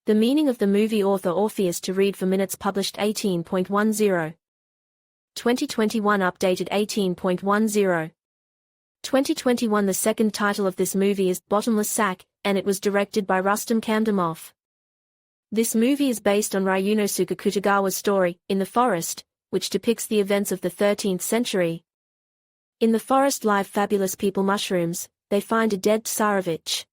The meaning of the movie author Orpheus to read for minutes published 18.10. 2021 updated 18.10. 2021 The second title of this movie is Bottomless Sack, and it was directed by Rustam Kamdamov. This movie is based on Ryunosuke Kutagawa's story, In the Forest, which depicts the events of the 13th century. In the forest live fabulous people mushrooms, they find a dead Tsarevich.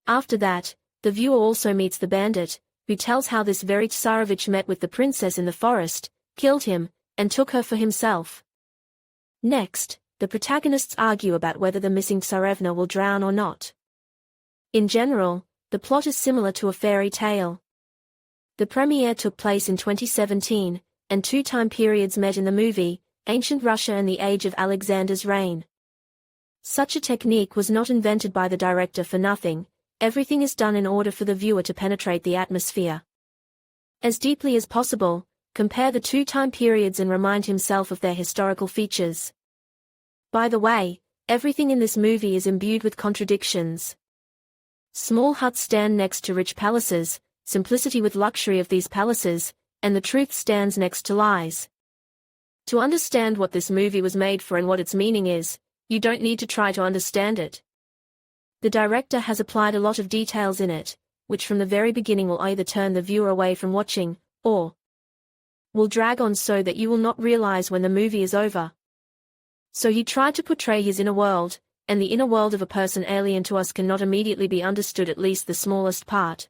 After that, the viewer also meets the bandit, who tells how this very Tsarevich met with the princess in the forest, killed him, and took her for himself. Next, the protagonists argue about whether the missing Tsarevna will drown or not. In general, the plot is similar to a fairy tale. The premiere took place in 2017, and two time periods met in the movie, Ancient Russia and the Age of Alexander's reign. Such a technique was not invented by the director for nothing. Everything is done in order for the viewer to penetrate the atmosphere as deeply as possible, compare the two time periods and remind himself of their historical features. By the way, everything in this movie is imbued with contradictions. Small huts stand next to rich palaces, simplicity with luxury of these palaces, and the truth stands next to lies. To understand what this movie was made for and what its meaning is, you don't need to try to understand it. The director has applied a lot of details in it, which from the very beginning will either turn the viewer away from watching, or will drag on so that you will not realize when the movie is over. So he tried to portray his inner world, and the inner world of a person alien to us cannot immediately be understood, at least the smallest part.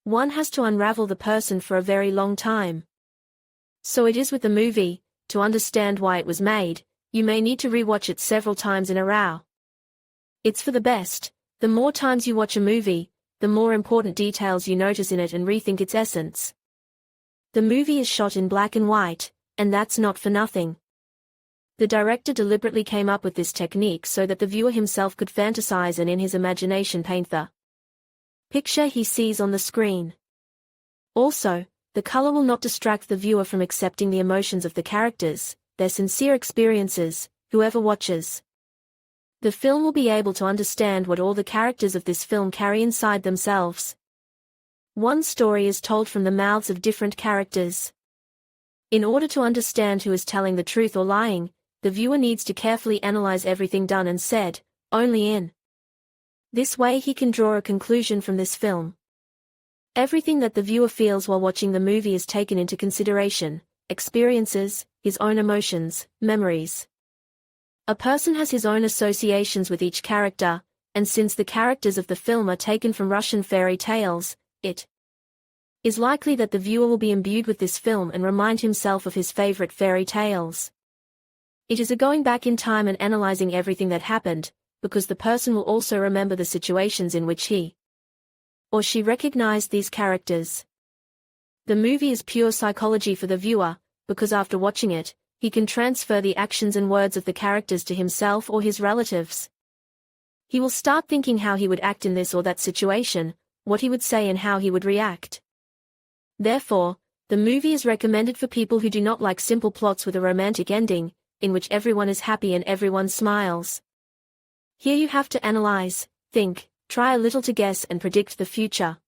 One has to unravel the person for a very long time. So it is with the movie. To understand why it was made, you may need to rewatch it several times in a row. It's for the best. The more times you watch a movie, the more important details you notice in it and rethink its essence. The movie is shot in black and white, and that's not for nothing. The director deliberately came up with this technique so that the viewer himself could fantasize and in his imagination paint the picture he sees on the screen. Also, the color will not distract the viewer from accepting the emotions of the characters, their sincere experiences, whoever watches the film will be able to understand what all the characters of this film carry inside themselves. One story is told from the mouths of different characters. In order to understand who is telling the truth or lying, the viewer needs to carefully analyze everything done and said, only in this way he can draw a conclusion from this film. Everything that the viewer feels while watching the movie is taken into consideration, experiences, his own emotions, memories. A person has his own associations with each character, and since the characters of the film are taken from Russian fairy tales, it is likely that the viewer will be imbued with this film and remind himself of his favorite fairy tales. It is a going back in time and analyzing everything that happened, because the person will also remember the situations in which he or she recognized these characters. The movie is pure psychology for the viewer, because after watching it, he can transfer the actions and words of the characters to himself or his relatives. He will start thinking how he would act in this or that situation, what he would say and how he would react. Therefore, the movie is recommended for people who do not like simple plots with a romantic ending, in which everyone is happy and everyone smiles. Here you have to analyze, think, try a little to guess and predict the future.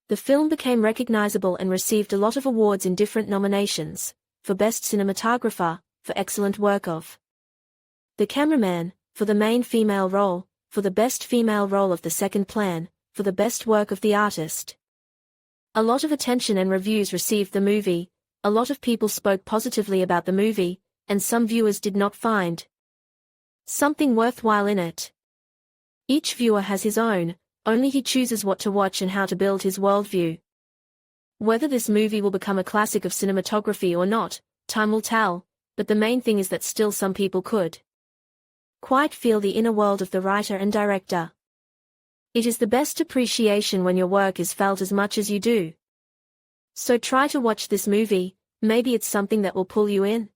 The film became recognizable and received a lot of awards in different nominations, for Best Cinematographer, for excellent work of the cameraman, for the main female role, for the best female role of the second plan, for the best work of the artist. A lot of attention and reviews received the movie, a lot of people spoke positively about the movie, and some viewers did not find something worthwhile in it. Each viewer has his own, only he chooses what to watch and how to build his worldview. Whether this movie will become a classic of cinematography or not, time will tell, but the main thing is that still some people could quite feel the inner world of the writer and director. It is the best appreciation when your work is felt as much as you do. So try to watch this movie, maybe it's something that will pull you in.